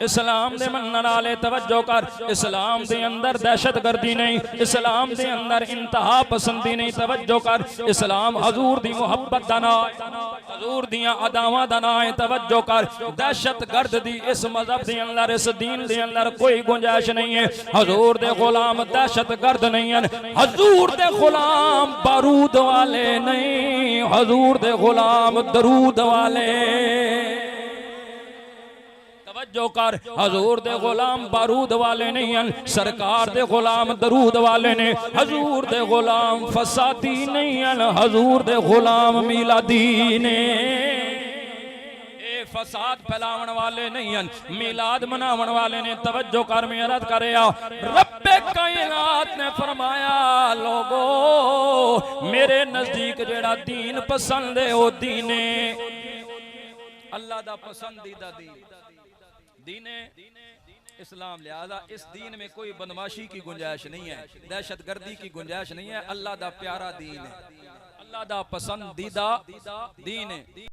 इस्लाम दे मनन वाले तवज्जो कर, इस्लाम दे अंदर दहशतगर्दी नहीं, इस्लाम दे अंदर इंतहा पसंदी नहीं। तवज्जो कर, इस्लाम हजूर दी मुहब्बत दा नाम है, हजूर दियां अदावां दा नाम है। तवज्जो कर, दहशतगर्द दी इस मजहब दे अंदर, इस दीन दे अंदर कोई गुंजाइश नहीं है। हजूर दे गुलाम दहशतगर्द नहीं है, हजूर दे गुलाम बारूद वाले नहीं, हजूर दे गुलाम दरूद वाले। तवज्जो कर, हजूर दे गुलाम बारूद वाले नहीं हैं, सरकार दे गुलाम दरूद वाले ने। हजूर दे गुलाम फसादी नहीं हैं, हजूर दे गुलाम मिलादी ने। फसाद फैलावन वाले नहीं हैं, मिलाद मनावन वाले ने। तवज्जो कर, मैं अर्ज कर रब्बे कायनात ने फरमाया, लोगो मेरे नजदीक जेड़ा दीन पसंद है वो दीने अल्लाह दा पसंदीदा दीने इस्लाम। लिहाजा इस दीन में कोई बदमाशी की गुंजाइश नहीं है, दहशतगर्दी की गुंजाइश नहीं है। अल्लाह दा प्यारा दीन है, अल्लाह दा पसंदीदा दीन है।